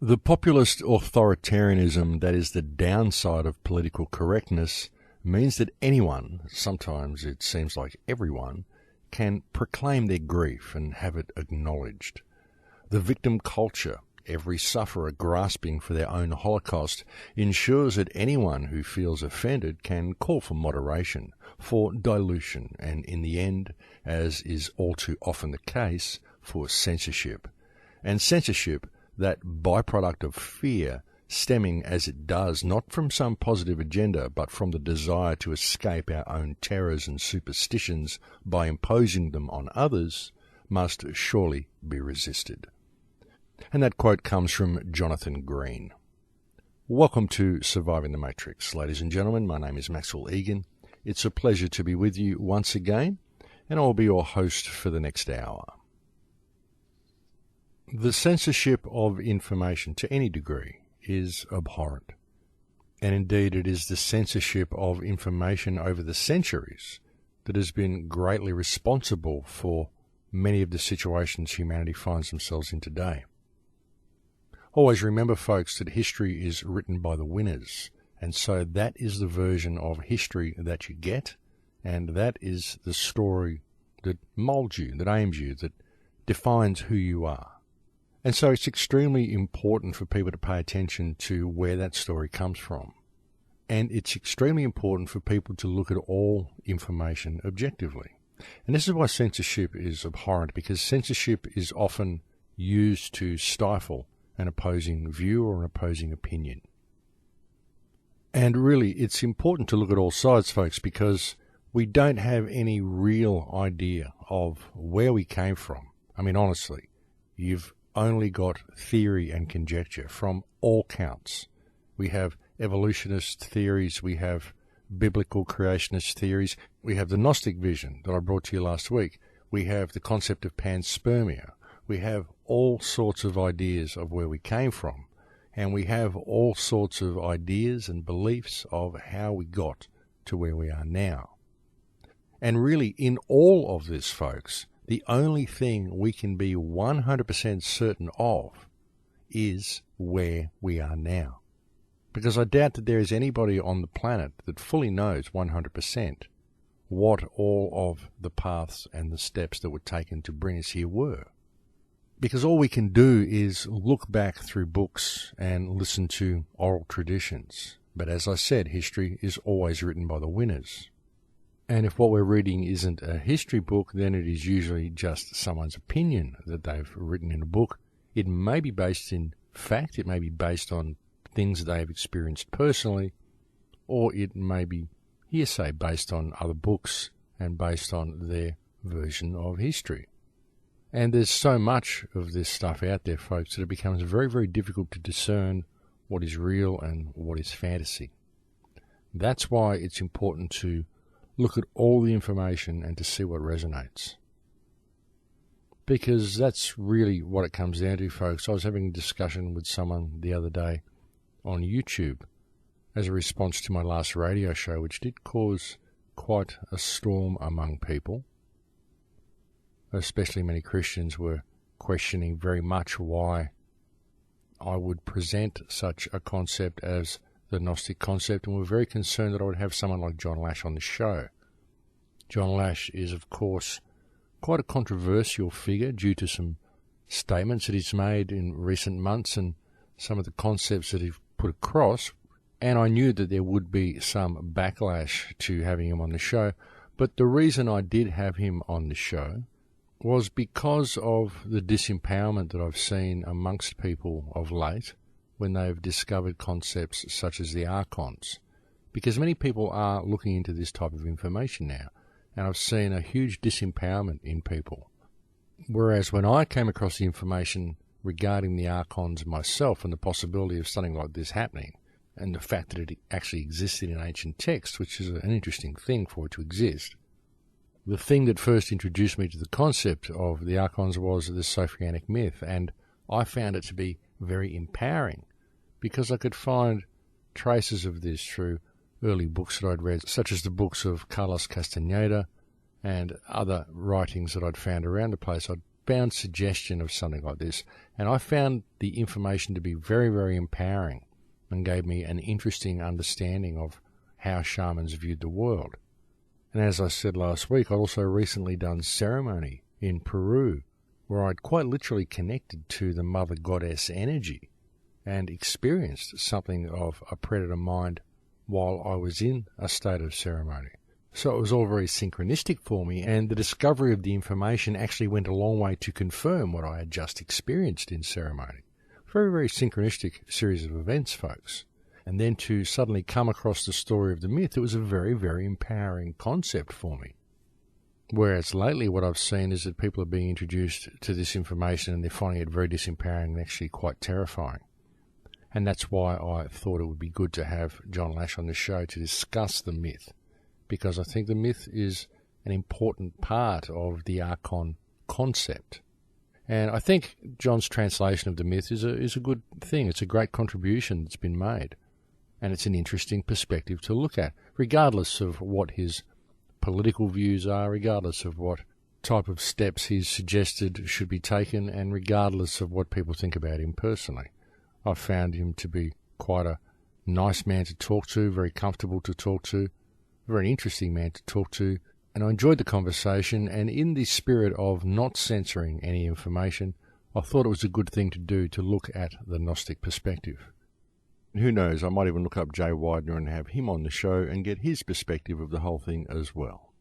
The populist authoritarianism that is the downside of political correctness means that anyone, sometimes it seems like everyone, can proclaim their grief and have it acknowledged. The victim culture, every sufferer grasping for their own Holocaust, ensures that anyone who feels offended can call for moderation, for dilution, and in the end, as is all too often the case, for censorship. And censorship, that byproduct of fear, stemming as it does not from some positive agenda but from the desire to escape our own terrors and superstitions by imposing them on others, must surely be resisted. And that quote comes from Jonathan Green. Welcome to Surviving the Matrix, ladies and gentlemen. My name is Maxwell Igan. It's a pleasure to be with you once again, and I'll be your host for the next hour. The censorship of information to any degree is abhorrent. And indeed it is the censorship of information over the centuries that has been greatly responsible for many of the situations humanity finds themselves in today. Always remember, folks, that history is written by the winners, and so that is the version of history that you get, and that is the story that molds you, that aims you, that defines who you are. And so it's extremely important for people to pay attention to where that story comes from. And it's extremely important for people to look at all information objectively. And this is why censorship is abhorrent, because censorship is often used to stifle an opposing view or an opposing opinion. And really, it's important to look at all sides, folks, because we don't have any real idea of where we came from. I mean, honestly, you've only got theory and conjecture from all counts. We have evolutionist theories, we have biblical creationist theories, we have the Gnostic vision that I brought to you last week, we have the concept of panspermia, we have all sorts of ideas of where we came from, and we have all sorts of ideas and beliefs of how we got to where we are now. And really, in all of this, folks, the only thing we can be 100% certain of is where we are now. Because I doubt that there is anybody on the planet that fully knows 100% what all of the paths and the steps that were taken to bring us here were. Because all we can do is look back through books and listen to oral traditions. But as I said, history is always written by the winners. And if what we're reading isn't a history book, then it is usually just someone's opinion that they've written in a book. It may be based in fact, it may be based on things that they've experienced personally, or it may be hearsay based on other books and based on their version of history. And there's so much of this stuff out there, folks, that it becomes very, very difficult to discern what is real and what is fantasy. That's why it's important to look at all the information and to see what resonates. Because that's really what it comes down to, folks. I was having a discussion with someone the other day on YouTube as a response to my last radio show, which did cause quite a storm among people. Especially many Christians were questioning very much why I would present such a concept as the Gnostic concept, and were very concerned that I would have someone like John Lash on the show. John Lash is, of course, quite a controversial figure due to some statements that he's made in recent months and some of the concepts that he's put across, and I knew that there would be some backlash to having him on the show, but the reason I did have him on the show was because of the disempowerment that I've seen amongst people of late when they've discovered concepts such as the archons. Because many people are looking into this type of information now, and I've seen a huge disempowerment in people. Whereas when I came across the information regarding the archons myself and the possibility of something like this happening, and the fact that it actually existed in ancient texts, which is an interesting thing for it to exist, the thing that first introduced me to the concept of the archons was the Sophianic myth, and I found it to be very empowering because I could find traces of this through early books that I'd read, such as the books of Carlos Castaneda and other writings that I'd found around the place. I'd found suggestion of something like this, and I found the information to be very, very empowering and gave me an interesting understanding of how shamans viewed the world. And as I said last week, I'd also recently done ceremony in Peru, where I'd quite literally connected to the mother goddess energy and experienced something of a predator mind while I was in a state of ceremony. So it was all very synchronistic for me, and the discovery of the information actually went a long way to confirm what I had just experienced in ceremony. Very, very synchronistic series of events, folks. And then to suddenly come across the story of the myth, it was a very, very empowering concept for me. Whereas lately what I've seen is that people are being introduced to this information and they're finding it very disempowering and actually quite terrifying. And that's why I thought it would be good to have John Lash on the show to discuss the myth, because I think the myth is an important part of the Archon concept. And I think John's translation of the myth is a good thing. It's a great contribution that's been made. And it's an interesting perspective to look at, regardless of what his political views are, regardless of what type of steps he's suggested should be taken, and regardless of what people think about him personally. I've found him to be quite a nice man to talk to, very comfortable to talk to, a very interesting man to talk to, and I enjoyed the conversation, and in the spirit of not censoring any information, I thought it was a good thing to do to look at the Gnostic perspective. Who knows, I might even look up Jay Widener and have him on the show and get his perspective of the whole thing as well.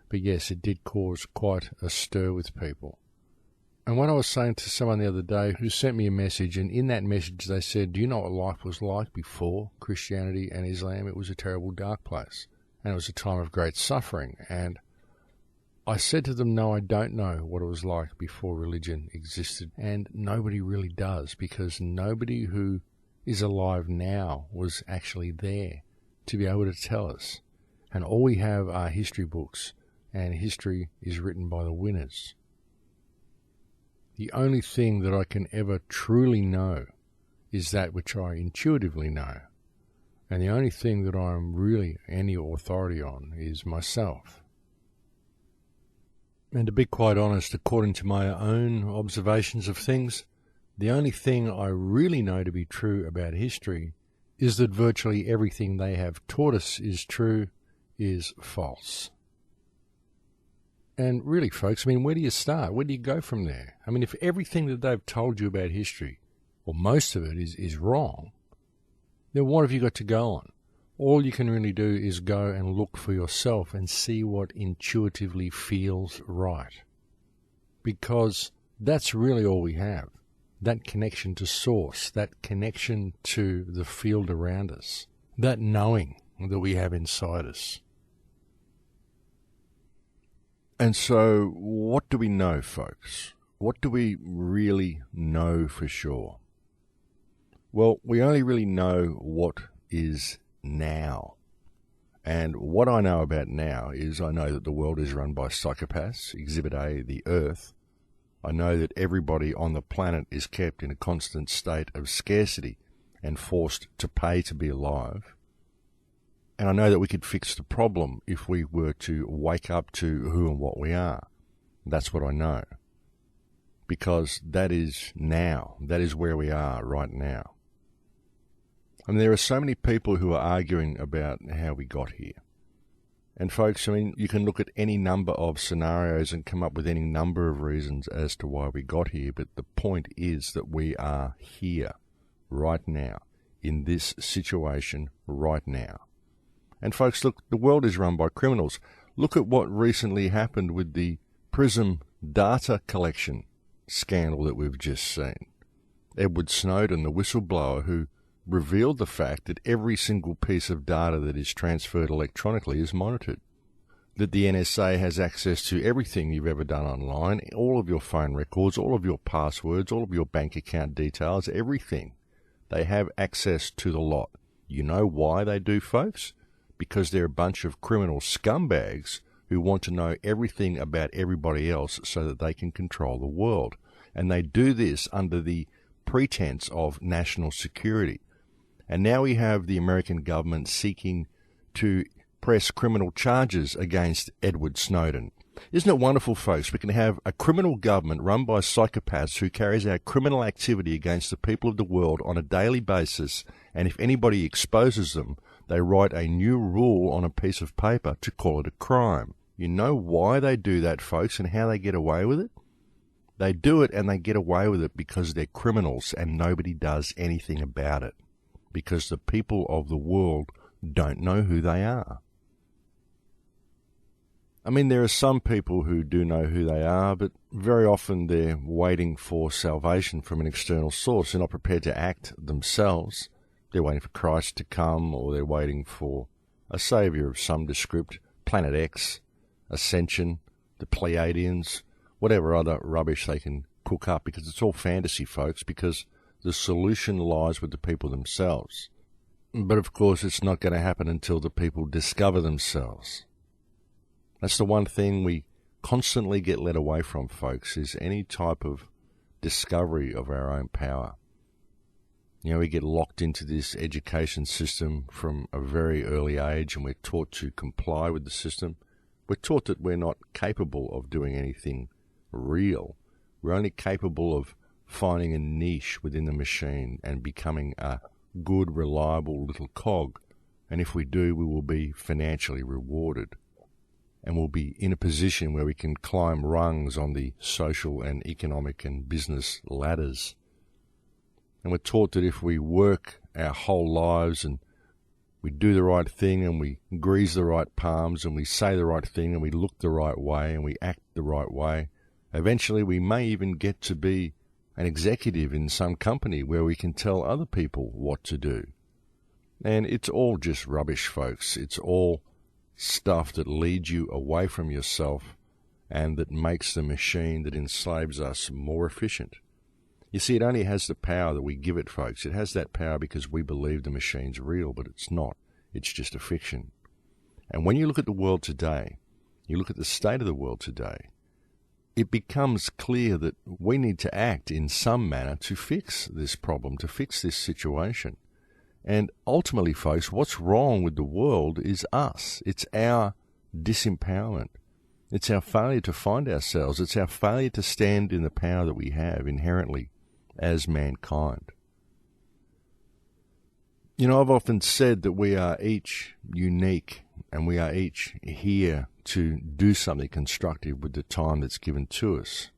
But yes, it did cause quite a stir with people. And what I was saying to someone the other day who sent me a message, and in that message they said, do you know what life was like before Christianity and Islam? It was a terrible dark place, and it was a time of great suffering. And I said to them, no, I don't know what it was like before religion existed, and nobody really does, because nobody who is alive now was actually there to be able to tell us. And all we have are history books, and history is written by the winners. The only thing that I can ever truly know is that which I intuitively know. And the only thing that I'm really any authority on is myself. And to be quite honest, according to my own observations of things, the only thing I really know to be true about history is that virtually everything they have taught us is true is false. And really, folks, I mean, where do you start? Where do you go from there? I mean, if everything that they've told you about history, or most of it, is wrong, then what have you got to go on? All you can really do is go and look for yourself and see what intuitively feels right. Because that's really all we have. That connection to source, that connection to the field around us, that knowing that we have inside us. And so, what do we know, folks? What do we really know for sure? Well, we only really know what is now. And what I know about now is I know that the world is run by psychopaths, Exhibit A, the Earth. I know that everybody on the planet is kept in a constant state of scarcity and forced to pay to be alive. And I know that we could fix the problem if we were to wake up to who and what we are. That's what I know. Because that is now. That is where we are right now. And there are so many people who are arguing about how we got here. And folks, I mean, you can look at any number of scenarios and come up with any number of reasons as to why we got here. But the point is that we are here right now, in this situation right now. And folks, look, the world is run by criminals. Look at what recently happened with the PRISM data collection scandal that we've just seen. Edward Snowden, the whistleblower who revealed the fact that every single piece of data that is transferred electronically is monitored. That the NSA has access to everything you've ever done online, all of your phone records, all of your passwords, all of your bank account details, everything. They have access to the lot. You know why they do, folks? Because they're a bunch of criminal scumbags who want to know everything about everybody else so that they can control the world. And they do this under the pretense of national security. And now we have the American government seeking to press criminal charges against Edward Snowden Isn't it wonderful, folks? We can have a criminal government run by psychopaths who carries out criminal activity against the people of the world on a daily basis, and if anybody exposes them, they write a new rule on a piece of paper to call it a crime. You know why they do that, folks, and how they get away with it? They do it and they get away with it because they're criminals and nobody does anything about it. Because the people of the world don't know who they are. I mean, there are some people who do know who they are, but very often they're waiting for salvation from an external source. They're not prepared to act themselves. They're waiting for Christ to come, or they're waiting for a saviour of some descript, Planet X, Ascension, the Pleiadians, whatever other rubbish they can cook up, because it's all fantasy, folks, because the solution lies with the people themselves. But of course, it's not going to happen until the people discover themselves. That's the one thing we constantly get led away from, folks, is any type of discovery of our own power. You know, we get locked into this education system from a very early age, and we're taught to comply with the system. We're taught that we're not capable of doing anything real. We're only capable of finding a niche within the machine and becoming a good, reliable little cog. And if we do, we will be financially rewarded. And we'll be in a position where we can climb rungs on the social and economic and business ladders. And we're taught that if we work our whole lives and we do the right thing and we grease the right palms and we say the right thing and we look the right way and we act the right way, eventually we may even get to be an executive in some company where we can tell other people what to do. And it's all just rubbish, folks. It's all stuff that leads you away from yourself and that makes the machine that enslaves us more efficient. You see, it only has the power that we give it, folks. It has that power because we believe the machine's real, but it's not. It's just a fiction. And when you look at the world today, you look at the state of the world today, it becomes clear that we need to act in some manner to fix this problem, to fix this situation. And ultimately, folks, what's wrong with the world is us. It's our disempowerment. It's our failure to find ourselves. It's our failure to stand in the power that we have inherently as mankind. You know, I've often said that we are each unique and we are each here to do something constructive with the time that's given to us.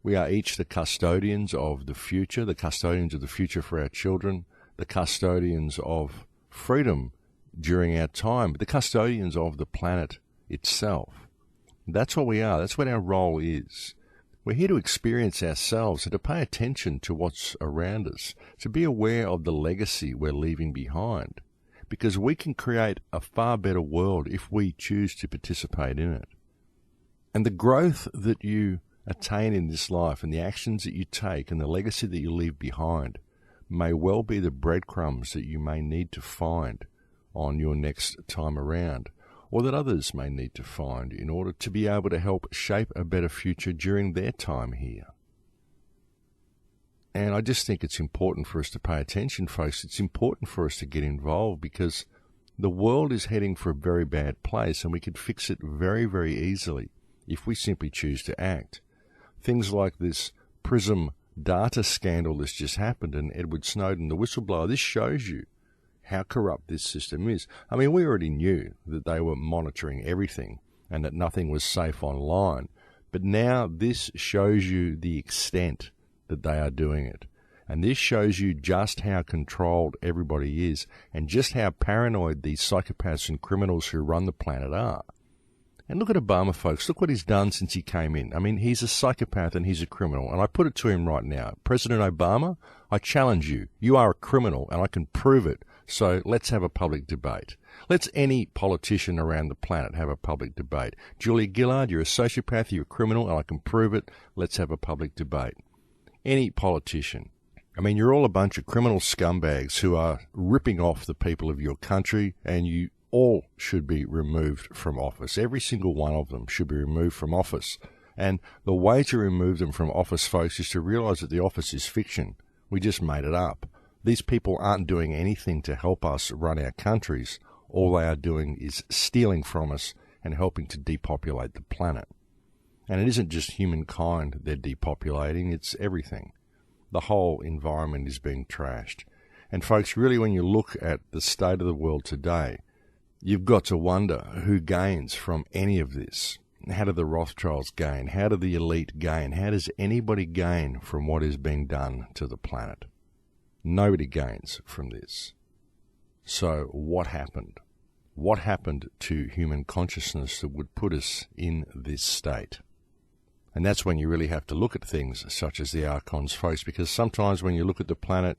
We are each the custodians of the future for our children, the custodians of freedom during our time, the custodians of the planet itself. That's what we are. That's what our role is. We're here to experience ourselves and to pay attention to what's around us, to be aware of the legacy we're leaving behind, because we can create a far better world if we choose to participate in it. And the growth that you attain in this life and the actions that you take and the legacy that you leave behind may well be the breadcrumbs that you may need to find on your next time around, or that others may need to find in order to be able to help shape a better future during their time here. And I just think it's important for us to pay attention, folks. It's important for us to get involved because the world is heading for a very bad place and we could fix it very, very easily if we simply choose to act. Things like this PRISM data scandal that's just happened and Edward Snowden, the whistleblower, this shows you how corrupt this system is. I mean, we already knew that they were monitoring everything and that nothing was safe online. But now this shows you the extent that they are doing it. And this shows you just how controlled everybody is and just how paranoid these psychopaths and criminals who run the planet are. And look at Obama, folks. Look what he's done since he came in. I mean, he's a psychopath and he's a criminal. And I put it to him right now. President Obama, I challenge you. You are a criminal and I can prove it. So let's have a public debate. Let's any politician around the planet have a public debate. Julia Gillard, you're a sociopath, you're a criminal, and I can prove it. Let's have a public debate. Any politician. I mean, you're all a bunch of criminal scumbags who are ripping off the people of your country, and you all should be removed from office. Every single one of them should be removed from office. And the way to remove them from office, folks, is to realize that the office is fiction. We just made it up. These people aren't doing anything to help us run our countries. All they are doing is stealing from us and helping to depopulate the planet. And it isn't just humankind they're depopulating, it's everything. The whole environment is being trashed. And folks, really when you look at the state of the world today, you've got to wonder who gains from any of this. How do the Rothschilds gain? How do the elite gain? How does anybody gain from what is being done to the planet? Nobody gains from this. So what happened? What happened to human consciousness that would put us in this state? And that's when you really have to look at things such as the archons, folks, because sometimes when you look at the planet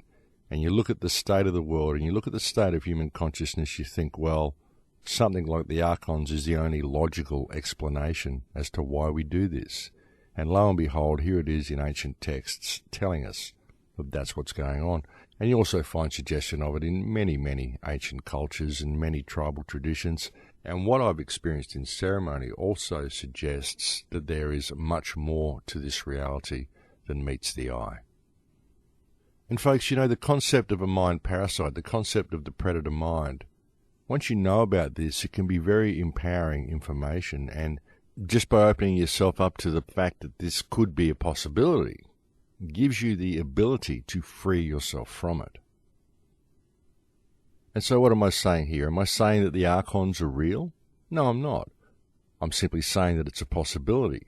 and you look at the state of the world and you look at the state of human consciousness, you think, well, something like the archons is the only logical explanation as to why we do this. And lo and behold, here it is in ancient texts telling us that that's what's going on. And you also find suggestion of it in many, many ancient cultures and many tribal traditions. And what I've experienced in ceremony also suggests that there is much more to this reality than meets the eye. And folks, you know, the concept of a mind parasite, the concept of the predator mind, once you know about this, it can be very empowering information. And just by opening yourself up to the fact that this could be a possibility, gives you the ability to free yourself from it. And so what am I saying here? Am I saying that the archons are real? No, I'm not. I'm simply saying that it's a possibility.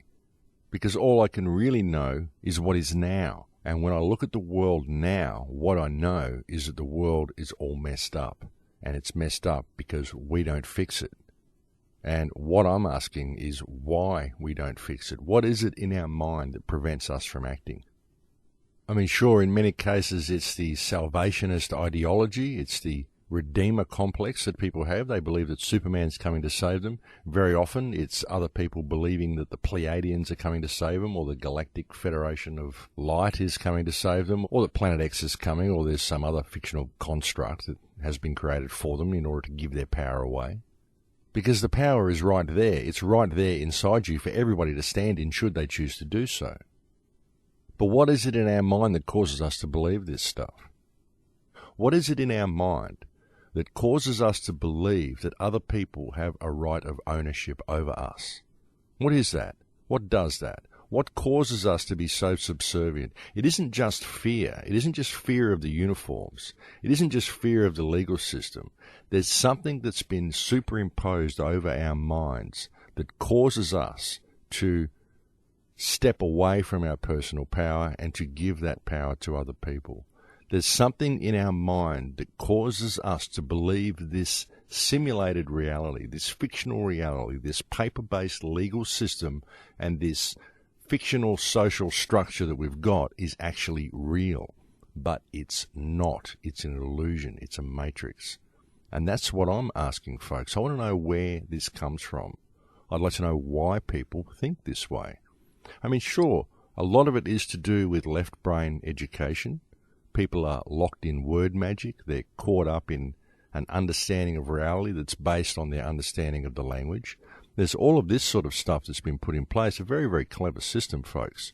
Because all I can really know is what is now. And when I look at the world now, what I know is that the world is all messed up. And it's messed up because we don't fix it. And what I'm asking is why we don't fix it. What is it in our mind that prevents us from acting? I mean, sure, in many cases it's the salvationist ideology, it's the Redeemer complex that people have. They believe that Superman's coming to save them. Very often it's other people believing that the Pleiadians are coming to save them, or the Galactic Federation of Light is coming to save them, or that Planet X is coming, or there's some other fictional construct that has been created for them in order to give their power away. Because the power is right there. It's right there inside you for everybody to stand in should they choose to do so. But what is it in our mind that causes us to believe this stuff? What is it in our mind that causes us to believe that other people have a right of ownership over us? What is that? What does that? What causes us to be so subservient? It isn't just fear. It isn't just fear of the uniforms. It isn't just fear of the legal system. There's something that's been superimposed over our minds that causes us to step away from our personal power and to give that power to other people. There's something in our mind that causes us to believe this simulated reality, this fictional reality, this paper-based legal system, and this fictional social structure that we've got is actually real. But it's not. It's an illusion. It's a matrix. And that's what I'm asking, folks. I want to know where this comes from. I'd like to know why people think this way. I mean, sure, a lot of it is to do with left brain education. People are locked in word magic. They're caught up in an understanding of reality that's based on their understanding of the language. There's all of this sort of stuff that's been put in place. A very, very clever system, folks.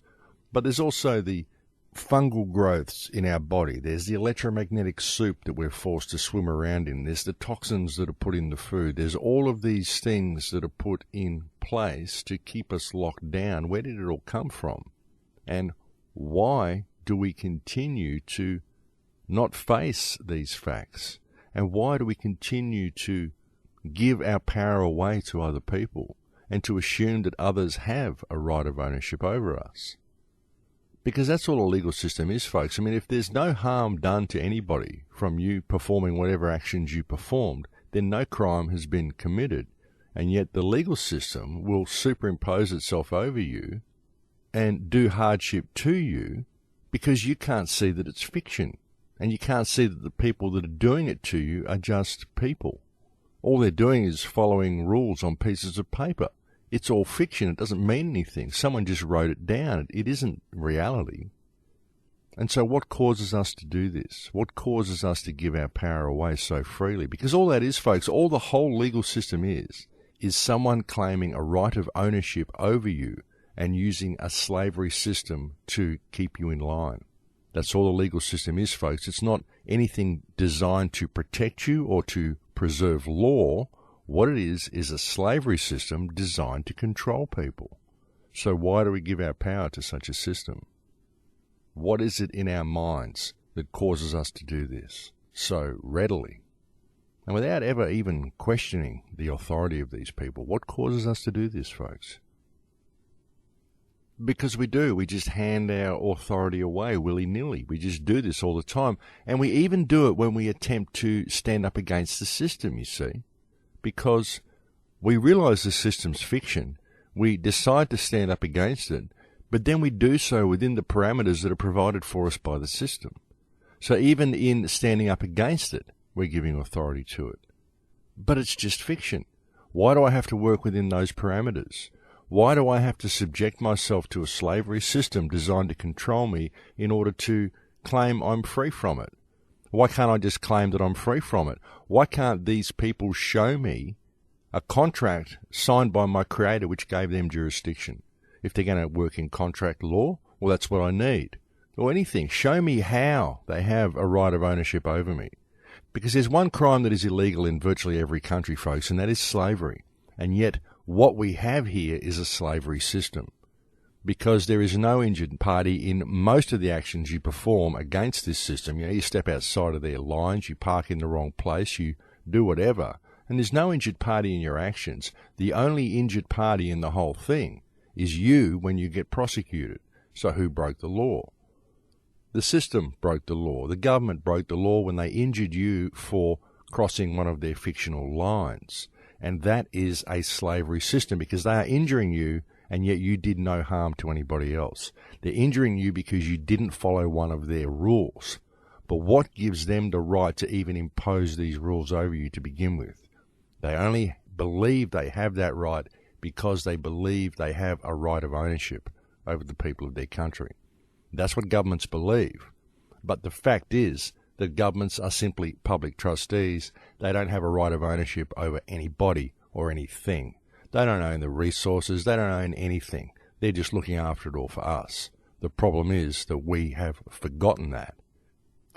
But there's also the fungal growths in our body. There's the electromagnetic soup that we're forced to swim around in. There's the toxins that are put in the food. There's all of these things that are put in place to keep us locked down. Where did it all come from? And why do we continue to not face these facts? And why do we continue to give our power away to other people and to assume that others have a right of ownership over us? Because that's all a legal system is, folks. I mean, if there's no harm done to anybody from you performing whatever actions you performed, then no crime has been committed. And yet the legal system will superimpose itself over you and do hardship to you because you can't see that it's fiction. And you can't see that the people that are doing it to you are just people. All they're doing is following rules on pieces of paper. It's all fiction. It doesn't mean anything. Someone just wrote it down. It isn't reality. And so what causes us to do this? What causes us to give our power away so freely? Because all that is, folks, all the whole legal system is someone claiming a right of ownership over you and using a slavery system to keep you in line. That's all the legal system is, folks. It's not anything designed to protect you or to preserve law. What it is a slavery system designed to control people. So why do we give our power to such a system? What is it in our minds that causes us to do this so readily? And without ever even questioning the authority of these people, what causes us to do this, folks? Because we do. We just hand our authority away willy-nilly. We just do this all the time. And we even do it when we attempt to stand up against the system, you see. Because we realize the system's fiction. We decide to stand up against it. But then we do so within the parameters that are provided for us by the system. So even in standing up against it, we're giving authority to it. But it's just fiction. Why do I have to work within those parameters? Why do I have to subject myself to a slavery system designed to control me in order to claim I'm free from it? Why can't I just claim that I'm free from it? Why can't these people show me a contract signed by my creator which gave them jurisdiction? If they're going to work in contract law, well, that's what I need. Or anything. Show me how they have a right of ownership over me. Because there's one crime that is illegal in virtually every country, folks, and that is slavery. And yet, what we have here is a slavery system. Because there is no injured party in most of the actions you perform against this system. You step outside of their lines, you park in the wrong place, you do whatever. And there's no injured party in your actions. The only injured party in the whole thing is you when you get prosecuted. So who broke the law? The system broke the law. The government broke the law when they injured you for crossing one of their fictional lines. And that is a slavery system because they are injuring you and yet you did no harm to anybody else. They're injuring you because you didn't follow one of their rules. But what gives them the right to even impose these rules over you to begin with? They only believe they have that right because they believe they have a right of ownership over the people of their country. That's what governments believe. But the fact is that governments are simply public trustees. They don't have a right of ownership over anybody or anything. They don't own the resources. They don't own anything. They're just looking after it all for us. The problem is that we have forgotten that.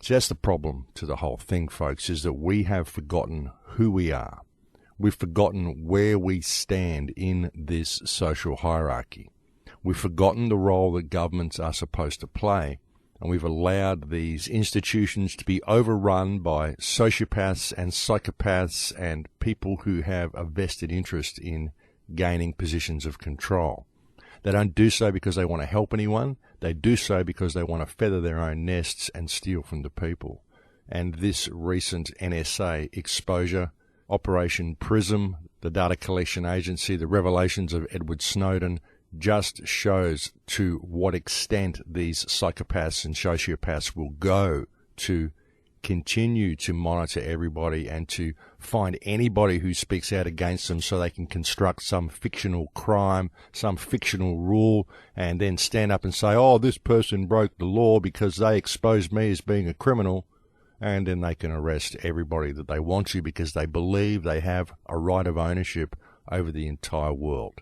So that's the problem to the whole thing, folks, is that we have forgotten who we are. We've forgotten where we stand in this social hierarchy. We've forgotten the role that governments are supposed to play, and we've allowed these institutions to be overrun by sociopaths and psychopaths and people who have a vested interest in gaining positions of control. They don't do so because they want to help anyone. They do so because they want to feather their own nests and steal from the people. And this recent NSA exposure, Operation PRISM, the data collection agency, the revelations of Edward Snowden, just shows to what extent these psychopaths and sociopaths will go to continue to monitor everybody and to find anybody who speaks out against them so they can construct some fictional crime, some fictional rule, and then stand up and say, oh, this person broke the law because they exposed me as being a criminal, and then they can arrest everybody that they want to because they believe they have a right of ownership over the entire world.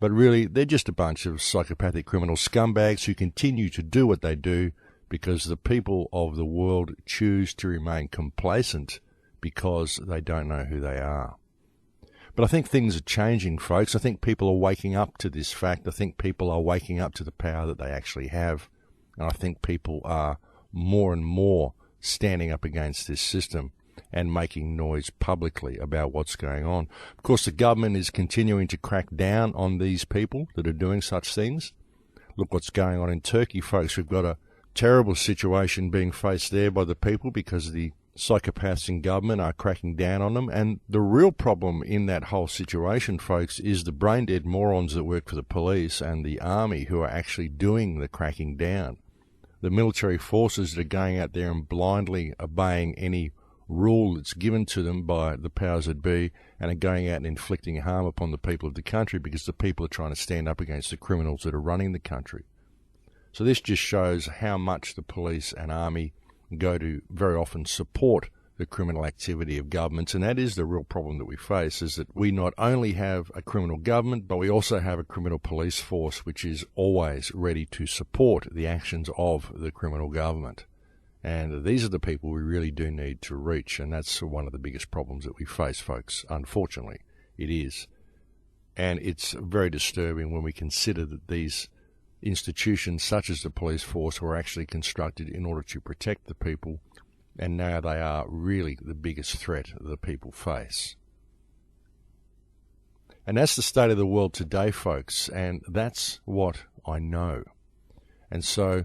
But really, they're just a bunch of psychopathic criminal scumbags who continue to do what they do because the people of the world choose to remain complacent because they don't know who they are. But I think things are changing, folks. I think people are waking up to this fact. I think people are waking up to the power that they actually have. And I think people are more and more standing up against this system and making noise publicly about what's going on. Of course, the government is continuing to crack down on these people that are doing such things. Look what's going on in Turkey, folks. We've got a terrible situation being faced there by the people because the psychopaths in government are cracking down on them. And the real problem in that whole situation, folks, is the brain-dead morons that work for the police and the army who are actually doing the cracking down. The military forces that are going out there and blindly obeying any rule that's given to them by the powers that be and are going out and inflicting harm upon the people of the country because the people are trying to stand up against the criminals that are running the country. So this just shows how much the police and army go to very often support the criminal activity of governments, and that is the real problem that we face, is that we not only have a criminal government, but we also have a criminal police force which is always ready to support the actions of the criminal government. And these are the people we really do need to reach, and that's one of the biggest problems that we face, folks. Unfortunately, it is. And it's very disturbing when we consider that these institutions, such as the police force, were actually constructed in order to protect the people, and now they are really the biggest threat that the people face. And that's the state of the world today, folks, and that's what I know. And so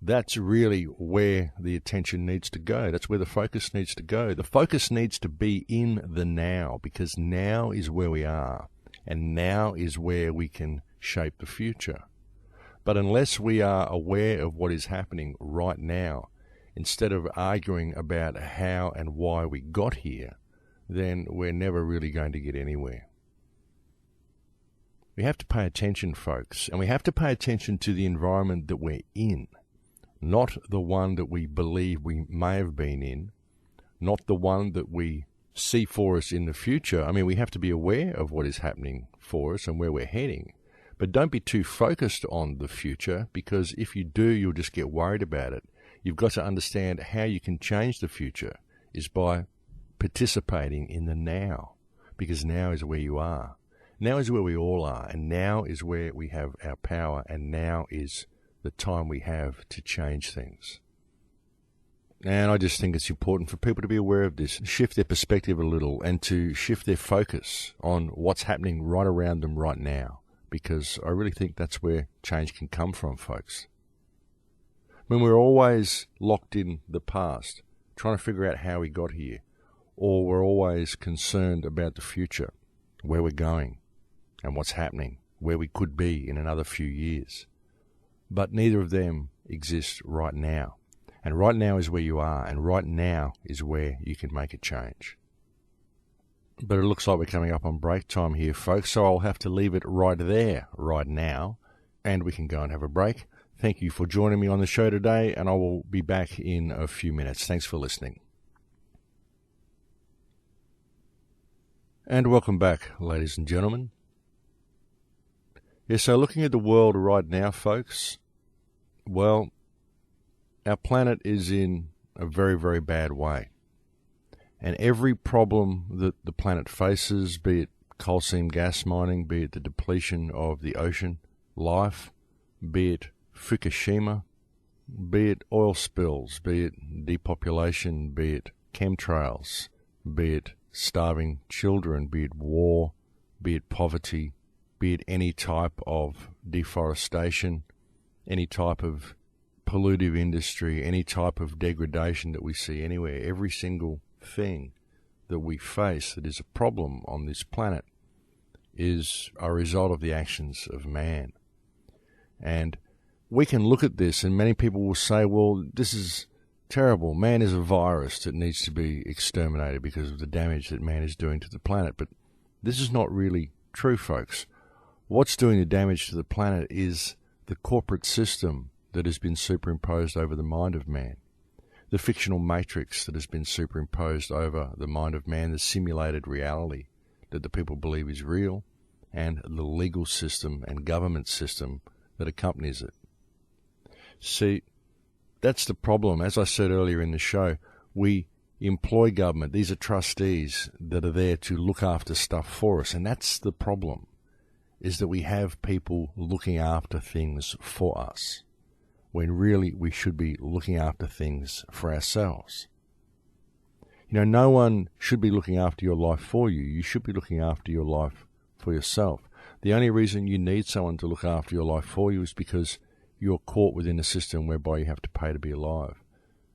that's really where the attention needs to go. That's where the focus needs to go. The focus needs to be in the now, because now is where we are, and now is where we can shape the future. But unless we are aware of what is happening right now, instead of arguing about how and why we got here, then we're never really going to get anywhere. We have to pay attention, folks, and we have to pay attention to the environment that we're in, not the one that we believe we may have been in, not the one that we see for us in the future. I mean, we have to be aware of what is happening for us and where we're heading, but don't be too focused on the future, because if you do, you'll just get worried about it. You've got to understand how you can change the future is by participating in the now, because now is where you are. Now is where we all are, and now is where we have our power, and now is the time we have to change things. And I just think it's important for people to be aware of this, shift their perspective a little, and to shift their focus on what's happening right around them right now, because I really think that's where change can come from, folks. When we're always locked in the past, trying to figure out how we got here, or we're always concerned about the future, where we're going, and what's happening, where we could be in another few years. But neither of them exist right now. And right now is where you are, and right now is where you can make a change. But it looks like we're coming up on break time here, folks, so I'll have to leave it right there, right now, and we can go and have a break. Thank you for joining me on the show today, and I will be back in a few minutes. Thanks for listening. And welcome back, ladies and gentlemen. So looking at the world right now, folks, well, our planet is in a very, very bad way. And every problem that the planet faces, be it coal seam gas mining, be it the depletion of the ocean life, be it Fukushima, be it oil spills, be it depopulation, be it chemtrails, be it starving children, be it war, be it poverty, be it any type of deforestation, any type of pollutive industry, any type of degradation that we see anywhere, every single thing that we face that is a problem on this planet is a result of the actions of man. And we can look at this, and many people will say, well, this is terrible. Man is a virus that needs to be exterminated because of the damage that man is doing to the planet. But this is not really true, folks. What's doing the damage to the planet is the corporate system that has been superimposed over the mind of man, the fictional matrix that has been superimposed over the mind of man, the simulated reality that the people believe is real, and the legal system and government system that accompanies it. See, that's the problem. As I said earlier in the show, we employ government. These are trustees that are there to look after stuff for us, and that's the problem, is that we have people looking after things for us, when really we should be looking after things for ourselves. You know, no one should be looking after your life for you. You should be looking after your life for yourself. The only reason you need someone to look after your life for you is because you're caught within a system whereby you have to pay to be alive.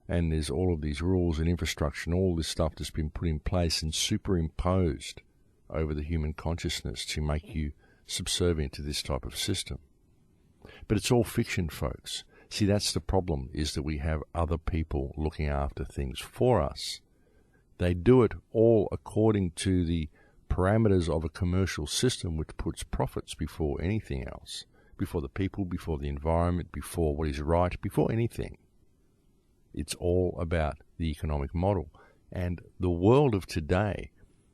And there's all of these rules and infrastructure and all this stuff that's been put in place and superimposed over the human consciousness to make you subservient to this type of system. But it's all fiction, folks. See, that's the problem, is that we have other people looking after things for us. They do it all according to the parameters of a commercial system which puts profits before anything else, before the people, before the environment, before what is right, before anything. It's all about the economic model. And the world of today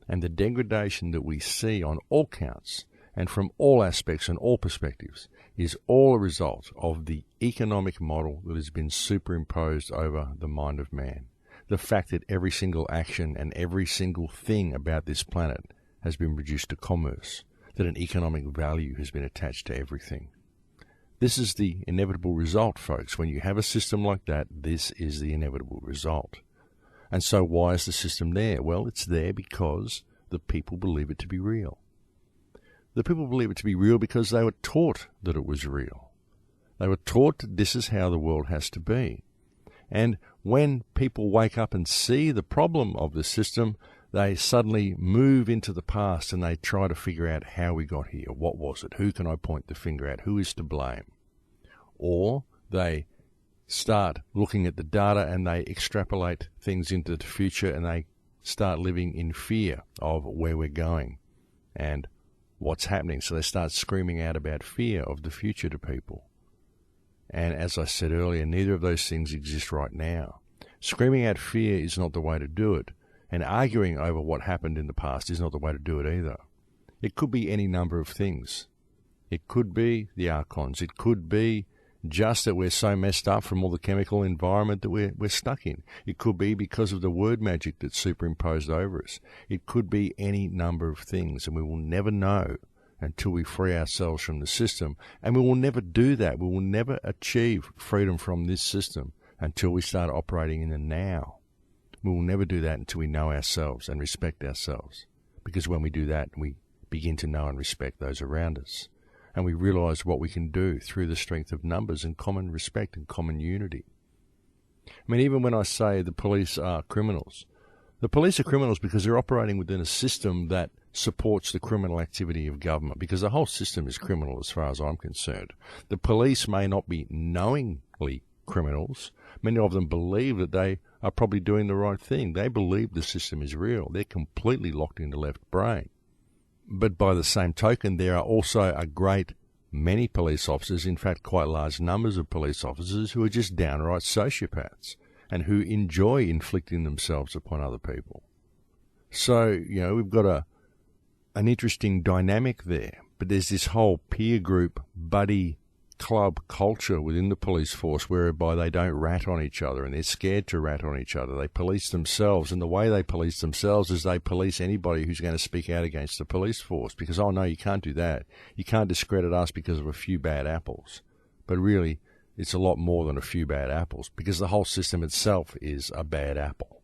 and the degradation that we see on all counts and from all aspects and all perspectives is all a result of the economic model that has been superimposed over the mind of man. The fact that every single action and every single thing about this planet has been reduced to commerce. that an economic value has been attached to everything. This is the inevitable result, folks. When you have a system like that, this is the inevitable result. And so why is the system there? Well, it's there because the people believe it to be real. The people believe it to be real because they were taught that it was real. They were taught that this is how the world has to be. And when people wake up and see the problem of the system, they suddenly move into the past and they try to figure out how we got here. What was it? Who can I point the finger at? Who is to blame? Or they start looking at the data and they extrapolate things into the future and they start living in fear of where we're going and what's happening. So they start screaming out about fear of the future to people. And as I said earlier, neither of those things exist right now. Screaming out fear is not the way to do it. And arguing over what happened in the past is not the way to do it either. It could be any number of things. It could be the Archons. It could be just that we're so messed up from all the chemical environment that we're stuck in. It could be because of the word magic that's superimposed over us. It could be any number of things, and we will never know until we free ourselves from the system. And we will never do that. We will never achieve freedom from this system until we start operating in the now. We will never do that until we know ourselves and respect ourselves. Because when we do that, we begin to know and respect those around us. And we realize what we can do through the strength of numbers and common respect and common unity. I mean, even when I say the police are criminals, the police are criminals because they're operating within a system that supports the criminal activity of government, because the whole system is criminal as far as I'm concerned. The police may not be knowingly criminals. Many of them believe that they are probably doing the right thing. They believe the system is real. They're completely locked in the left brain. But by the same token, there are also a great many police officers, in fact quite large numbers of police officers, who are just downright sociopaths and who enjoy inflicting themselves upon other people. So, we've got an interesting dynamic there. But there's this whole peer group, buddy club culture within the police force whereby they don't rat on each other and they're scared to rat on each other. They police themselves, and the way they police themselves is they police anybody who's going to speak out against the police force because, oh no, you can't do that. You can't discredit us because of a few bad apples. But really, it's a lot more than a few bad apples because the whole system itself is a bad apple.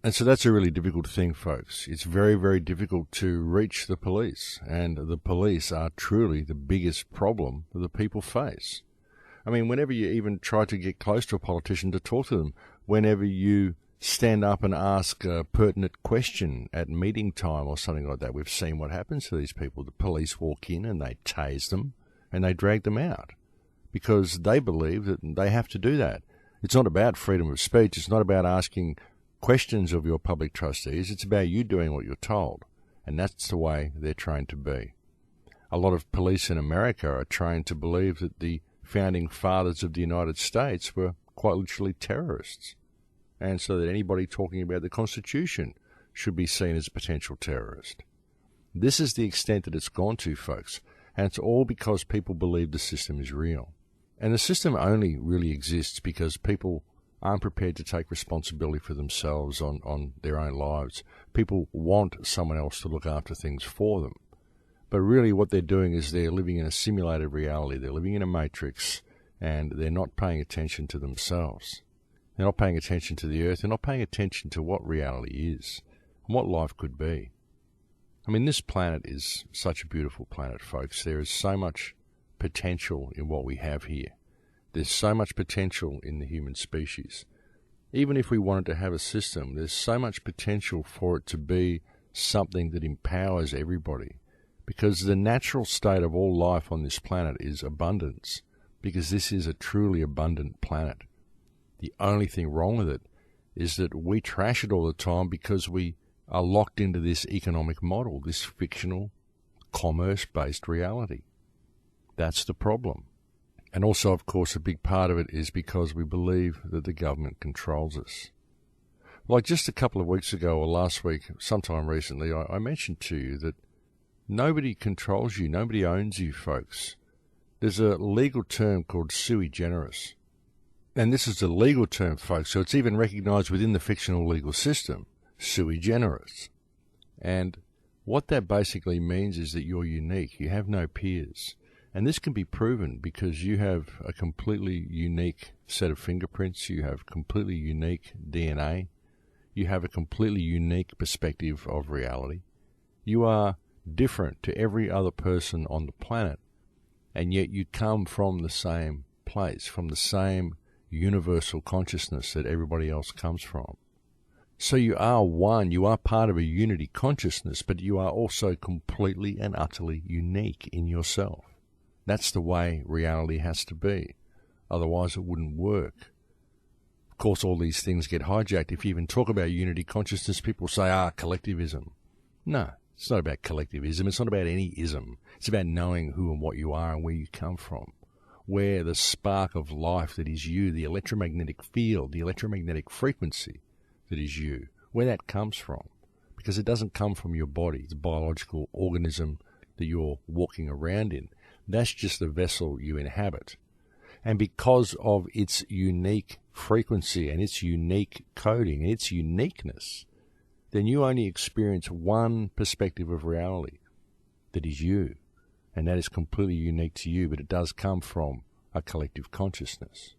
And so that's a really difficult thing, folks. It's very, very difficult to reach the police, and the police are truly the biggest problem that the people face. I mean, whenever you even try to get close to a politician to talk to them, whenever you stand up and ask a pertinent question at meeting time or something like that, we've seen what happens to these people. The police walk in and they tase them and they drag them out because they believe that they have to do that. It's not about freedom of speech. It's not about asking questions of your public trustees. It's about you doing what you're told, and that's the way they're trained to be. A lot of police in America are trained to believe that the founding fathers of the United States were quite literally terrorists, and so that anybody talking about the Constitution should be seen as a potential terrorist. This is the extent that it's gone to, folks, and it's all because people believe the system is real. And the system only really exists because people aren't prepared to take responsibility for themselves on their own lives. People want someone else to look after things for them. But really what they're doing is they're living in a simulated reality. They're living in a matrix, and they're not paying attention to themselves. They're not paying attention to the earth. They're not paying attention to what reality is and what life could be. I mean, this planet is such a beautiful planet, folks. There is so much potential in what we have here. There's so much potential in the human species. Even if we wanted to have a system, there's so much potential for it to be something that empowers everybody. Because the natural state of all life on this planet is abundance. Because this is a truly abundant planet. The only thing wrong with it is that we trash it all the time because we are locked into this economic model, this fictional, commerce-based reality. That's the problem. And also, of course, a big part of it is because we believe that the government controls us. Like just a couple of weeks ago or last week, sometime recently, I mentioned to you that nobody controls you, nobody owns you, folks. There's a legal term called sui generis. And this is a legal term, folks, so it's even recognized within the fictional legal system, sui generis. And What that basically means is that you're unique. You have no peers. And this can be proven because you have a completely unique set of fingerprints. You have completely unique DNA. You have a completely unique perspective of reality. You are different to every other person on the planet. And yet you come from the same place, from the same universal consciousness that everybody else comes from. So you are one, you are part of a unity consciousness, but you are also completely and utterly unique in yourself. That's the way reality has to be. Otherwise it wouldn't work. Of course, all these things get hijacked. If you even talk about unity consciousness, people say, collectivism. No, it's not about collectivism. It's not about any ism. It's about knowing who and what you are and where you come from. Where the spark of life that is you, the electromagnetic field, the electromagnetic frequency that is you, where that comes from. Because it doesn't come from your body. It's a biological organism that you're walking around in. That's just the vessel you inhabit. And because of its unique frequency and its unique coding and its uniqueness, then you only experience one perspective of reality that is you. And that is completely unique to you, but it does come from a collective consciousness.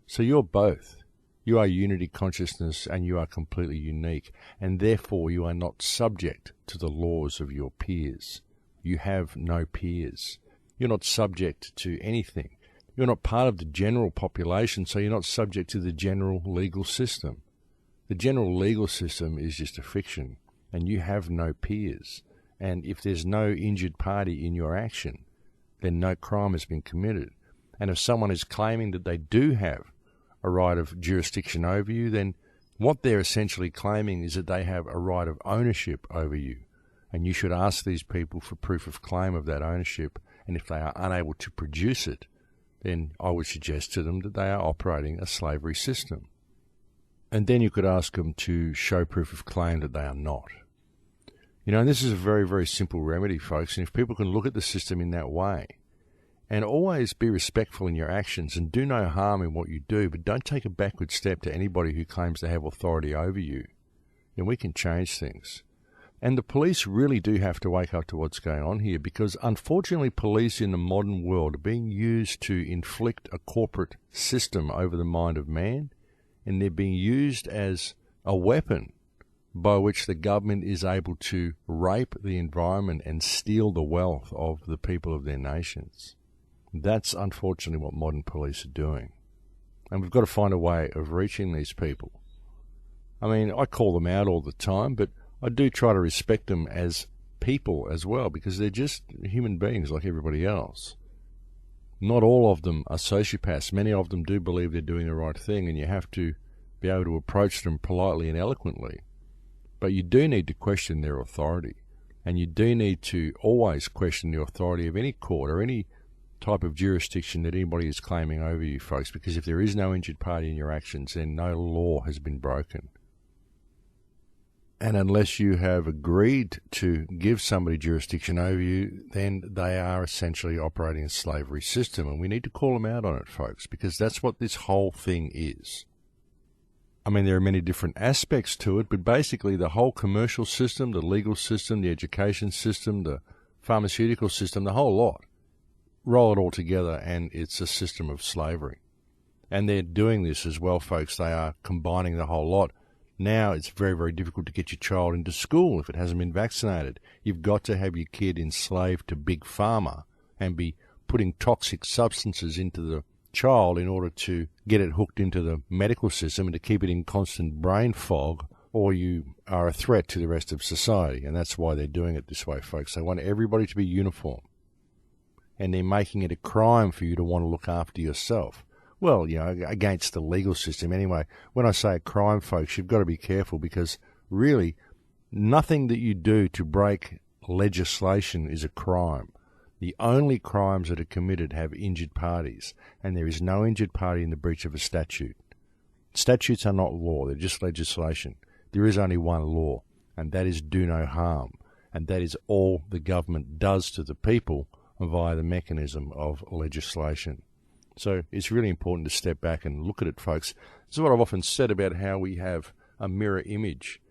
So you're both. You are unity consciousness and you are completely unique, and therefore you are not subject to the laws of your peers. You have no peers. You're not subject to anything. You're not part of the general population, so you're not subject to the general legal system. The general legal system is just a fiction, and you have no peers. And if there's no injured party in your action, then no crime has been committed. And if someone is claiming that they do have a right of jurisdiction over you, then what they're essentially claiming is that they have a right of ownership over you. And you should ask these people for proof of claim of that ownership. And if they are unable to produce it, then I would suggest to them that they are operating a slavery system. And then you could ask them to show proof of claim that they are not. You know, and this is a very, very simple remedy, folks. And if people can look at the system in that way, and always be respectful in your actions and do no harm in what you do, but don't take a backward step to anybody who claims they have authority over you, then we can change things. And the police really do have to wake up to what's going on here, because unfortunately police in the modern world are being used to inflict a corporate system over the mind of man, and they're being used as a weapon by which the government is able to rape the environment and steal the wealth of the people of their nations. That's unfortunately what modern police are doing. And we've got to find a way of reaching these people. I mean, I call them out all the time, but I do try to respect them as people as well, because they're just human beings like everybody else. Not all of them are sociopaths. Many of them do believe they're doing the right thing, and you have to be able to approach them politely and eloquently. But you do need to question their authority, and you do need to always question the authority of any court or any type of jurisdiction that anybody is claiming over you, folks, because if there is no injured party in your actions, then no law has been broken. And unless you have agreed to give somebody jurisdiction over you, then they are essentially operating a slavery system, and we need to call them out on it, folks, because that's what this whole thing is. I mean, there are many different aspects to it, but basically the whole commercial system, the legal system, the education system, the pharmaceutical system, the whole lot, roll it all together and it's a system of slavery. And they're doing this as well, folks. They are combining the whole lot. Now it's very, very difficult to get your child into school if it hasn't been vaccinated. You've got to have your kid enslaved to Big Pharma and be putting toxic substances into the child in order to get it hooked into the medical system and to keep it in constant brain fog, or you are a threat to the rest of society. And that's why they're doing it this way, folks. They want everybody to be uniform. And they're making it a crime for you to want to look after yourself. Well, you know, against the legal system. Anyway, when I say a crime, folks, you've got to be careful, because really nothing that you do to break legislation is a crime. The only crimes that are committed have injured parties, and there is no injured party in the breach of a statute. Statutes are not law, they're just legislation. There is only one law, and that is do no harm. And that is all the government does to the people via the mechanism of legislation. So it's really important to step back and look at it, folks. This is what I've often said about how we have a mirror image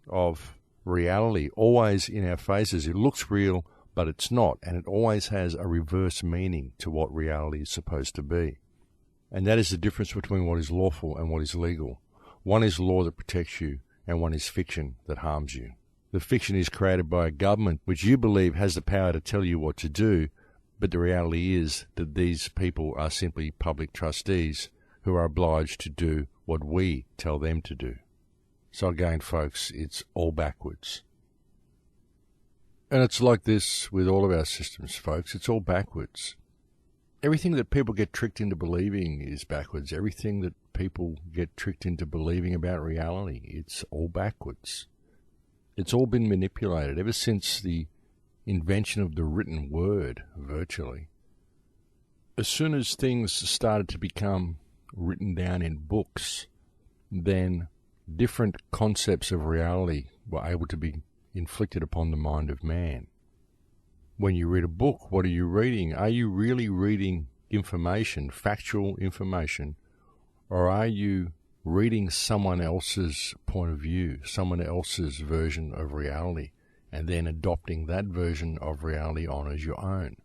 of reality always in our faces. It looks real, but it's not, and it always has a reverse meaning to what reality is supposed to be. And that is the difference between what is lawful and what is legal. One is law that protects you, and one is fiction that harms you. The fiction is created by a government which you believe has the power to tell you what to do, but the reality is that these people are simply public trustees who are obliged to do what we tell them to do. So again, folks, it's all backwards. And it's like this with all of our systems, folks. It's all backwards. Everything that people get tricked into believing is backwards. Everything that people get tricked into believing about reality, it's all backwards. It's all been manipulated ever since the invention of the written word, virtually. As soon as things started to become written down in books, then different concepts of reality were able to be inflicted upon the mind of man. When you read a book, what are you reading? Are you really reading information, factual information, or are you reading someone else's point of view, someone else's version of reality, and then adopting that version of reality on as your own?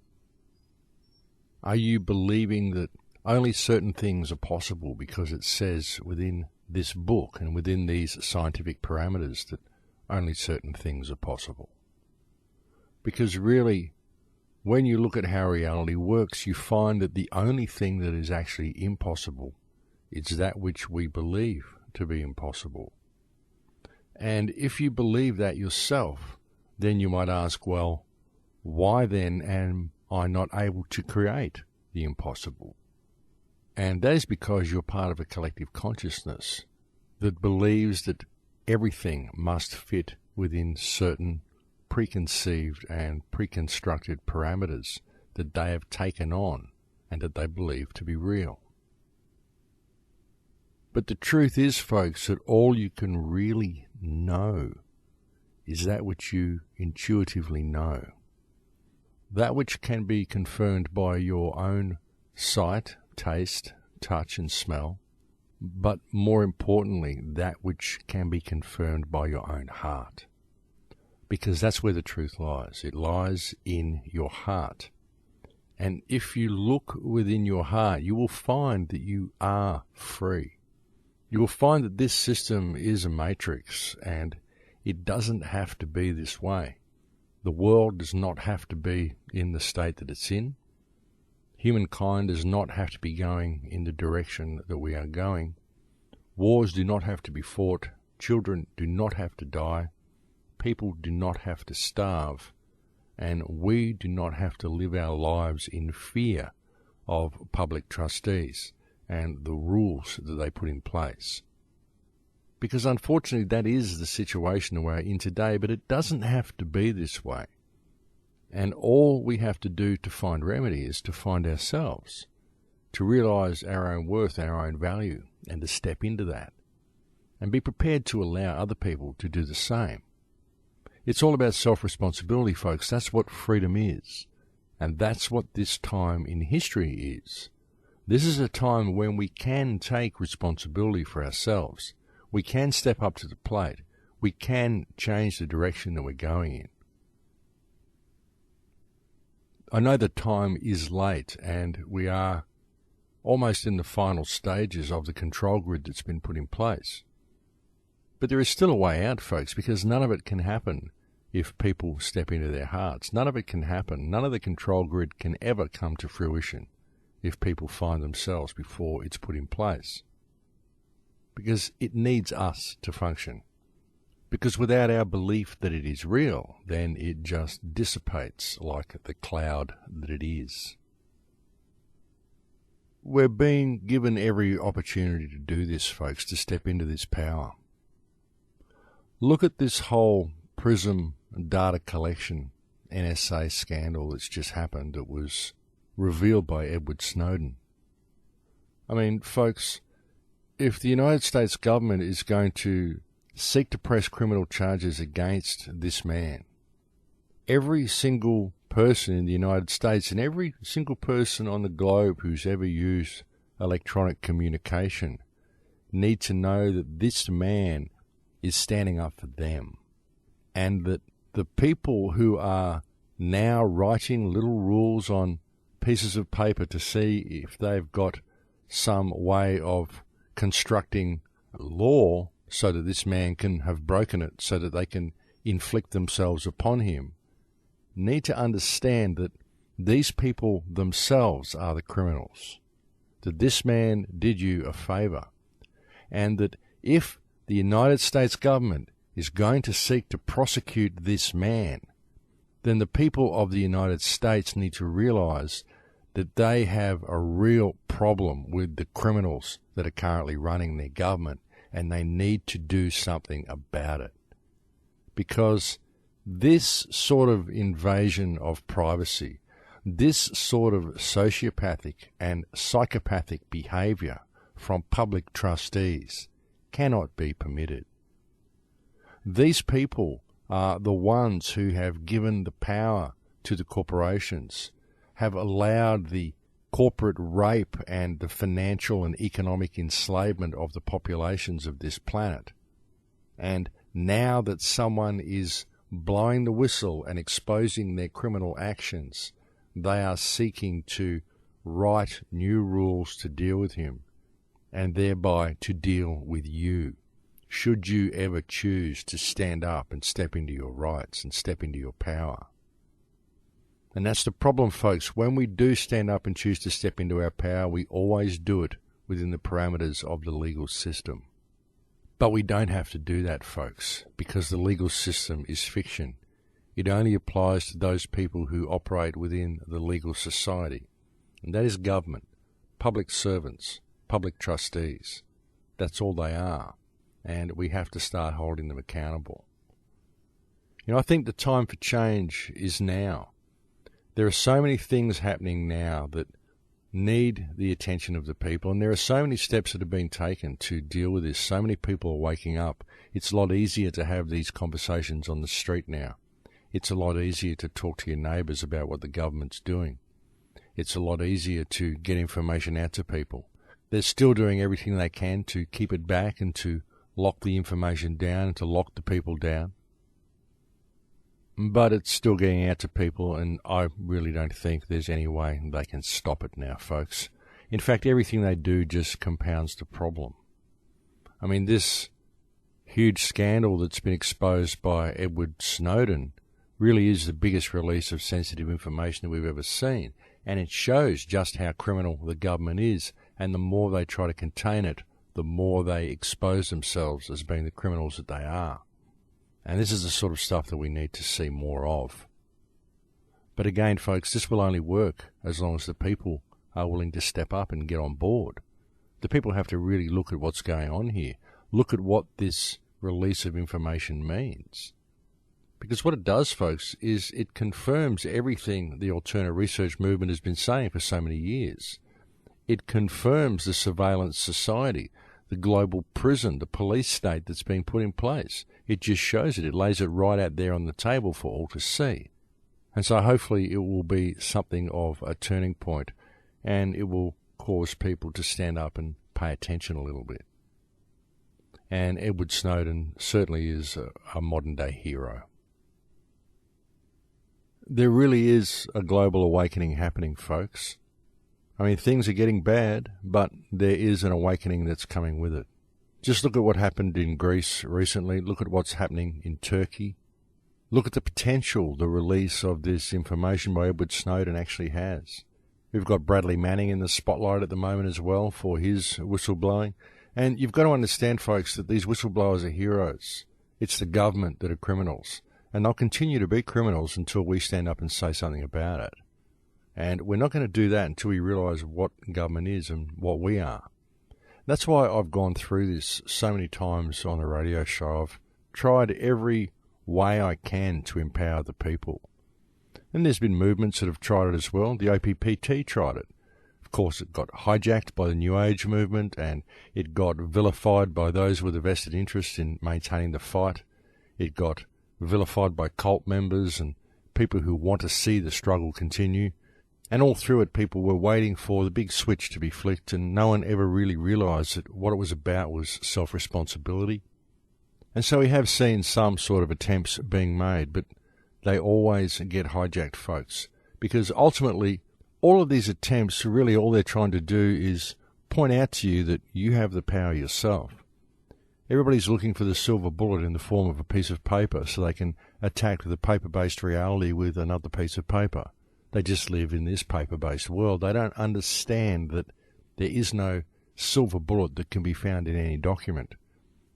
Are you believing that only certain things are possible because it says within this book and within these scientific parameters that only certain things are possible? Because really, when you look at how reality works, you find that the only thing that is actually impossible is that which we believe to be impossible. And if you believe that yourself, then you might ask, well, why then am I not able to create the impossible? And that is because you're part of a collective consciousness that believes that everything must fit within certain preconceived and preconstructed parameters that they have taken on and that they believe to be real. But the truth is, folks, that all you can really know is that which you intuitively know. That which can be confirmed by your own sight, taste, touch and smell, but more importantly, that which can be confirmed by your own heart. Because that's where the truth lies. It lies in your heart. And if you look within your heart, you will find that you are free. You will find that this system is a matrix, and it doesn't have to be this way. The world does not have to be in the state that it's in. Humankind does not have to be going in the direction that we are going. Wars do not have to be fought. Children do not have to die. People do not have to starve. And we do not have to live our lives in fear of public trustees and the rules that they put in place. Because unfortunately that is the situation we're in today, but it doesn't have to be this way. And all we have to do to find remedy is to find ourselves, to realize our own worth, our own value, and to step into that, and be prepared to allow other people to do the same. It's all about self-responsibility, folks. That's what freedom is. And that's what this time in history is. This is a time when we can take responsibility for ourselves. We can step up to the plate. We can change the direction that we're going in. I know the time is late and we are almost in the final stages of the control grid that's been put in place. But there is still a way out, folks, because none of it can happen if people step into their hearts. None of it can happen. None of the control grid can ever come to fruition if people find themselves before it's put in place. Because it needs us to function. Because without our belief that it is real, then it just dissipates like the cloud that it is. We're being given every opportunity to do this, folks, to step into this power. Look at this whole PRISM data collection NSA scandal that's just happened that was revealed by Edward Snowden. I mean, folks, if the United States government is going to seek to press criminal charges against this man, every single person in the United States and every single person on the globe who's ever used electronic communication need to know that this man is standing up for them. and that the people who are now writing little rules on pieces of paper to see if they've got some way of constructing law so that this man can have broken it, so that they can inflict themselves upon him, need to understand that these people themselves are the criminals, that this man did you a favour, and that if the United States government is going to seek to prosecute this man, then the people of the United States need to realise that they have a real problem with the criminals that are currently running their government, and they need to do something about it. Because this sort of invasion of privacy, this sort of sociopathic and psychopathic behaviour from public trustees cannot be permitted. These people are the ones who have given the power to the corporations, have allowed the corporate rape and the financial and economic enslavement of the populations of this planet. And now that someone is blowing the whistle and exposing their criminal actions, they are seeking to write new rules to deal with him, and thereby to deal with you, should you ever choose to stand up and step into your rights and step into your power. And that's the problem, folks. When we do stand up and choose to step into our power, we always do it within the parameters of the legal system. But we don't have to do that, folks, because the legal system is fiction. It only applies to those people who operate within the legal society. And that is government, public servants, public trustees. That's all they are. And we have to start holding them accountable. You know, I think the time for change is now. There are so many things happening now that need the attention of the people, and there are so many steps that have been taken to deal with this. So many people are waking up. It's a lot easier to have these conversations on the street now. It's a lot easier to talk to your neighbours about what the government's doing. It's a lot easier to get information out to people. They're still doing everything they can to keep it back and to lock the information down and to lock the people down. But it's still getting out to people, and I really don't think there's any way they can stop it now, folks. In fact, everything they do just compounds the problem. I mean, this huge scandal that's been exposed by Edward Snowden really is the biggest release of sensitive information that we've ever seen, and it shows just how criminal the government is, and the more they try to contain it, the more they expose themselves as being the criminals that they are. And this is the sort of stuff that we need to see more of. But again, folks, this will only work as long as the people are willing to step up and get on board. The people have to really look at what's going on here. Look at what this release of information means. Because what it does, folks, is it confirms everything the alternate research movement has been saying for so many years. It confirms the surveillance society, the global prison, the police state that's been put in place. It just shows it. It lays it right out there on the table for all to see. And so hopefully it will be something of a turning point, and it will cause people to stand up and pay attention a little bit. And Edward Snowden certainly is a modern-day hero. There really is a global awakening happening, folks. I mean, things are getting bad, but there is an awakening that's coming with it. Just look at what happened in Greece recently. Look at what's happening in Turkey. Look at the potential the release of this information by Edward Snowden actually has. We've got Bradley Manning in the spotlight at the moment as well for his whistleblowing. And you've got to understand, folks, that these whistleblowers are heroes. It's the government that are criminals. And they'll continue to be criminals until we stand up and say something about it. And we're not going to do that until we realise what government is and what we are. That's why I've gone through this so many times on the radio show. I've tried every way I can to empower the people. And there's been movements that have tried it as well. The OPPT tried it. Of course, it got hijacked by the New Age movement, and it got vilified by those with a vested interest in maintaining the fight. It got vilified by cult members and people who want to see the struggle continue. And all through it, people were waiting for the big switch to be flicked, and no one ever really realised that what it was about was self-responsibility. And so we have seen some sort of attempts being made, but they always get hijacked, folks, because ultimately all of these attempts, really all they're trying to do is point out to you that you have the power yourself. Everybody's looking for the silver bullet in the form of a piece of paper so they can attack the paper-based reality with another piece of paper. They just live in this paper-based world. They don't understand that there is no silver bullet that can be found in any document.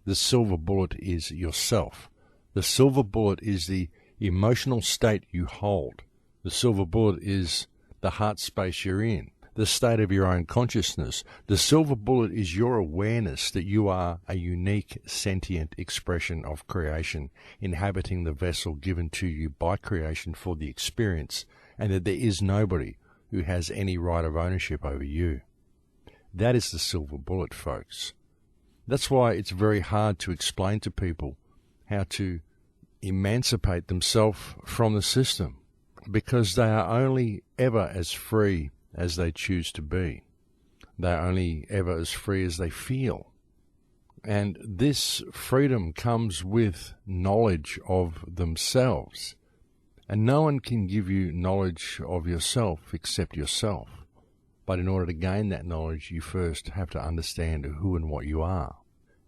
The silver bullet is yourself. The silver bullet is the emotional state you hold. The silver bullet is the heart space you're in, the state of your own consciousness. The silver bullet is your awareness that you are a unique, sentient expression of creation, inhabiting the vessel given to you by creation for the experience, and that there is nobody who has any right of ownership over you. That is the silver bullet, folks. That's why it's very hard to explain to people how to emancipate themselves from the system, because they are only ever as free as they choose to be. They are only ever as free as they feel. And this freedom comes with knowledge of themselves. And no one can give you knowledge of yourself except yourself. But in order to gain that knowledge, you first have to understand who and what you are.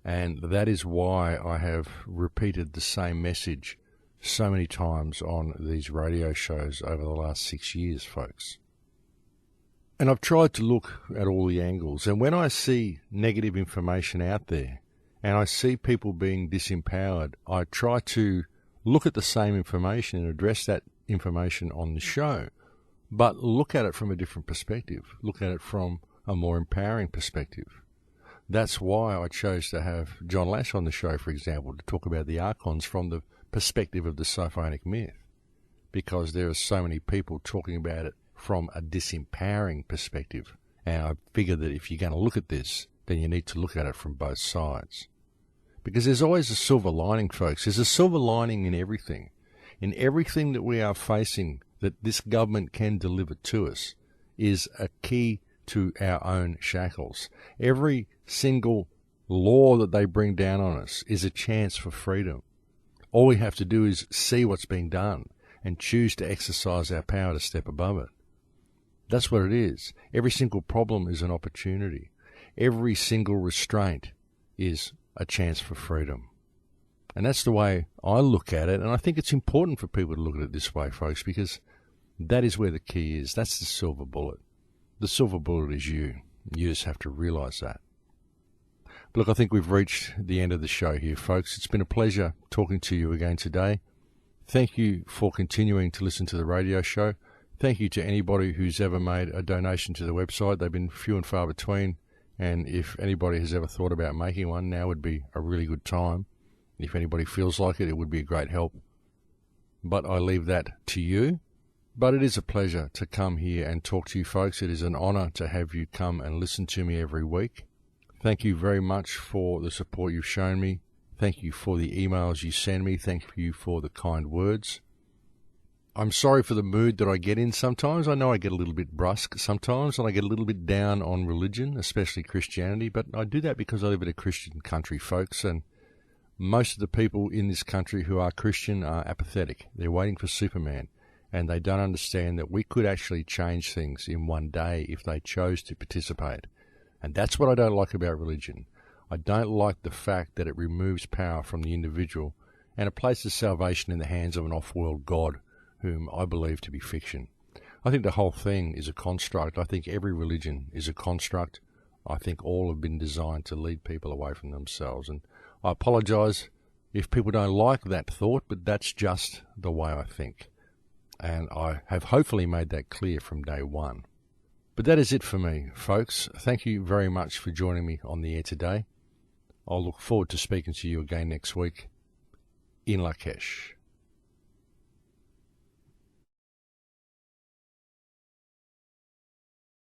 And that is why I have repeated the same message so many times on these radio shows over the last 6 years, folks. And I've tried to look at all the angles. And when I see negative information out there, and I see people being disempowered, I try to look at the same information and address that information on the show, but look at it from a different perspective. Look at it from a more empowering perspective. That's why I chose to have John Lash on the show, for example, to talk about the archons from the perspective of the Sophonic myth, because there are so many people talking about it from a disempowering perspective. And I figure that if you're going to look at this, then you need to look at it from both sides. Because there's always a silver lining, folks. There's a silver lining in everything. In everything that we are facing that this government can deliver to us is a key to our own shackles. Every single law that they bring down on us is a chance for freedom. All we have to do is see what's being done and choose to exercise our power to step above it. That's what it is. Every single problem is an opportunity. Every single restraint is a chance for freedom. And that's the way I look at it, and I think it's important for people to look at it this way, folks, because that is where the key is. That's the silver bullet. The silver bullet is you. You just have to realize that. But look, I think we've reached the end of the show here, folks. It's been a pleasure talking to you again today. Thank you for continuing to listen to the radio show. Thank you to anybody who's ever made a donation to the website. They've been few and far between, and if anybody has ever thought about making one, now would be a really good time. If anybody feels like it, it would be a great help. But I leave that to you. But it is a pleasure to come here and talk to you, folks. It is an honor to have you come and listen to me every week. Thank you very much for the support you've shown me. Thank you for the emails you send me. Thank you for the kind words. I'm sorry for the mood that I get in sometimes. I know I get a little bit brusque sometimes, and I get a little bit down on religion, especially Christianity, but I do that because I live in a Christian country, folks, and most of the people in this country who are Christian are apathetic. They're waiting for Superman, and they don't understand that we could actually change things in one day if they chose to participate. And that's what I don't like about religion. I don't like the fact that it removes power from the individual and it places salvation in the hands of an off-world God, whom I believe to be fiction. I think the whole thing is a construct. I think every religion is a construct. I think all have been designed to lead people away from themselves. And I apologize if people don't like that thought, but that's just the way I think. And I have hopefully made that clear from day one. But that is it for me, folks. Thank you very much for joining me on the air today. I'll look forward to speaking to you again next week in Lakesh.